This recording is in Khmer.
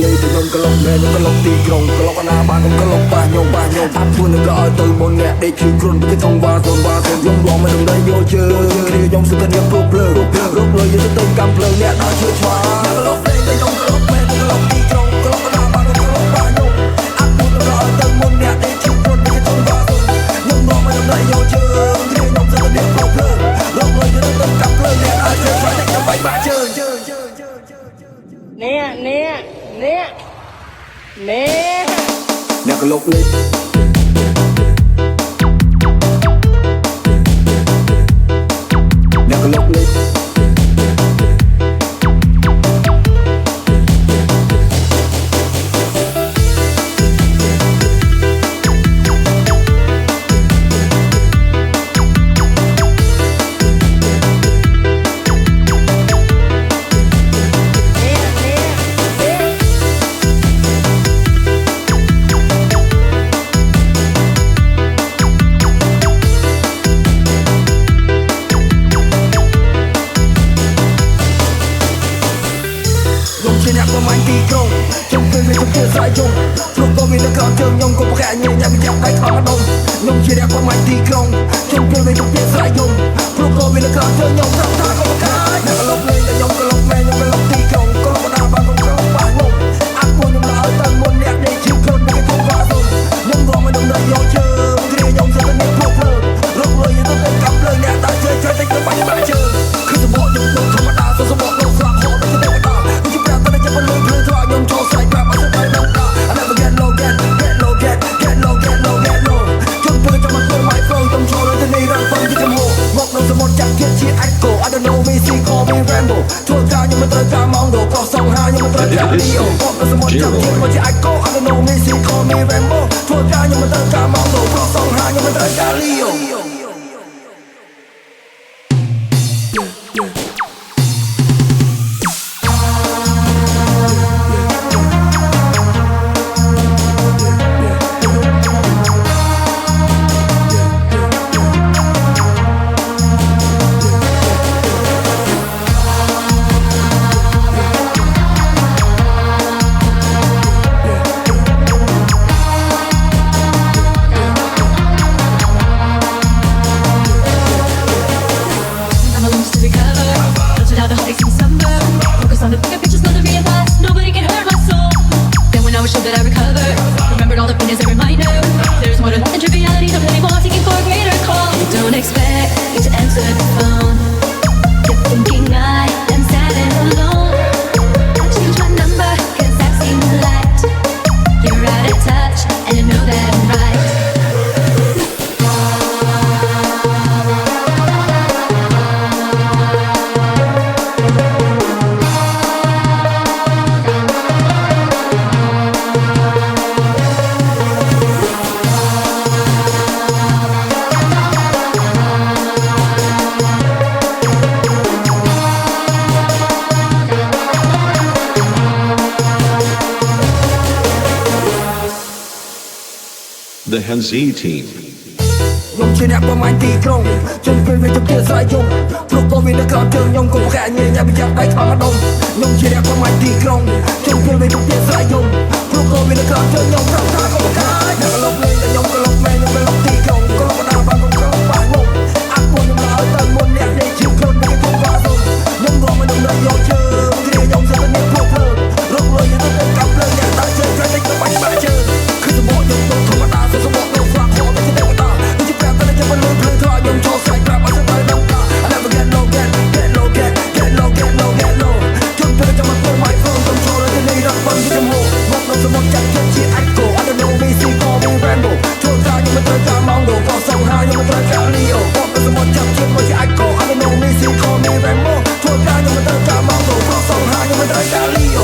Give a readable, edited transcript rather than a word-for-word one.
លេទៅខ្ញុំក្លុកមែនខ្ញុំក្លុកទីក្រុងក្លុកអាណាបានខ្ញុំក្លុកប៉ះញោមអាប់ធ្វើនឹងក៏ឲ្យទៅមុនអ្នកដេកឈឺគ្រុនពីថងវ៉ាសូនខ្ញុំរងមិនដឹងយកជើងគ្នាខ្ញុំសុទ្ធតែអ្នកព្រោះភ្លើងរកលុយយកទៅកាំភ្លើងអ្នកដល់ឈឺឆ្វាក្លុកលេទៅខ្ញុំក្លុកមែនខ្ញុំក្លុកទីក្រុងក្លុកអាណាបានខ្ញុំក្លុកប៉ះញោមអាប់ធ្វើនឹងក៏ឲ្យទៅមុនអ្នកដេកឈឺគ្រុនពីថងវ៉ាសូនខ្ញុំរងមិនដឹងយកជើងគ្នាខ្ញុំសុទ្ធតែអ្នកព្រោះភ្លើងរកលុយយកទៅកាំភ្លើងអ្នកដល់ឈឺឆ្វាតែខ្ញុំបាច់បាក់ជើងអ្នកក្លុកលេអ្នកក្លុកលេប្រមាណទីក្រុងខ្ញុំពេលវាទៅស្រ័យយំព្រោះក៏វានៅក្រោមជើងខ្ញុំក៏ប្រកែកញ៉ាំញ៉ាំដៃខ្លាំងម្ដងខ្ញុំជាអ្នកប្រមាណទីក្រុងខ្ញុំពេលវាទៅស្រ័យយំព្រោះក៏វានៅក្រោមជើងខ្ញុំថាក៏ប្រកែកអ្នកក្លុកលេងតែខ្ញុំក្លុកមែនខ្ញុំក្លុកទីក្រុងក្លុកបណ្ដាបានខ្ញុំក្លុកប៉ះខ្ញុំអាប់ពួកខ្ញុំឡើងទៅមុនអ្នកដេកជិះខ្លួនពីធំវ៉ាសូនខ្ញុំរងមិនដឹងយកជើងគ្រាខ្ញុំសិតតែអ្នកព្រោះភ្លើងរកលុយទៅកាប់ភ្លើងអ្នកដល់ជើងតែខ្ញុំបាច់បាក់ជើងគឺសបកខ្ញុំទៅធម្មតាសបកខ្ញុំស្លាប់ហត់ទៅទេវតាខ្ញុំលុយភ្លើងធ្វើឲ្យខ្ញុំចូលស្រែកប្រាប់អត់ទៅដល់តា I never get low get low get low get low ខ្ញុំពេលចាំមកធ្វើ my flow ខ្ញុំចូលទៅនេះរកផងទីខ្ញុំមកនៅសមុទ្រចាក់ជាតិជា echo I don't know me see call me Rambo ធ្វើការខ្ញុំមិនត្រូវការម៉ោងដូកោះសងហាខ្ញុំមិនត្រូវការ Leo មកនៅសមុទ្រចាក់ជាតិមកជា echo I don't know me see call me Rambo ធ្វើការខ្ញុំមិនត្រូវការម៉ោងដូកោះសងហាខ្ញុំមិនត្រូវការ Leo that I recovered. Remembered all the pain as a reminder. There's more to life than triviality. Don't play more, seeking for a greater call. You don't expect me to answer the phone. You're thinking I am sad and alone. I changed my number cause I've seen the light. You're out of touch and you know that I'm right. The Hanzi Team ខ្ញុំជាអ្នកប្រមាញ់ទីក្រុងខ្ញុំពេលវាទៅស្រ័យយំព្រោះក៏វានៅក្រោមជើងខ្ញុំក៏ប្រកែកញ៉ាំញ៉ាំដៃខ្លាំងម្ដងខ្ញុំជាអ្នកប្រមាញ់ទីក្រុងខ្ញុំពេលវាទៅស្រ័យយំព្រោះក៏វានៅក្រោមជើងខ្ញុំថាក៏ប្រកែកអ្នកក្លុកលេងតែខ្ញុំក្លុកមែនខ្ញុំក្លុកទីក្រុងក្លុកបណ្ដាបានខ្ញុំក្លុកប៉ះខ្ញុំអាប់ពួកខ្ញុំឡើងទៅមុនអ្នកដេកជិះខ្លួនពីធំវ៉ាសូនខ្ញុំរងមិនដឹងយកជើងគ្រាខ្ញុំសិតតែអ្នកព្រោះភ្លើងរកលុយទៅកាប់ភ្លើងអ្នកដល់ជើងតែខ្ញុំបាច់បាក់ជើងគឺសបកខ្ញុំទៅធម្មតាសបកខ្ញុំស្លាប់ហត់ទៅទេវតាខ្ញុំលុយភ្លើងធ្វើឲ្យខ្ញុំចូលស្រែកប្រាប់អត់ទៅដល់តា I never get low get low get lowខ្ញុំពេលចាំមកធ្វើ my flow ខ្ញុំចូលទៅនេះរកផងទីខ្ញុំមកនៅសមុទ្រចាក់ជាតិជា echo I don't know me see call me Rambo ធ្វើការខ្ញុំមិនត្រូវការម៉ោងដូកោះសងហាខ្ញុំមិនត្រូវការ Leo មកនៅសមុទ្រចាក់ជាតិមកជា echo I don't know me see call me Rambo ធ្វើការខ្ញុំមិនត្រូវការម៉ោងដូកោះសងហាខ្ញុំមិនត្រូវការ Leo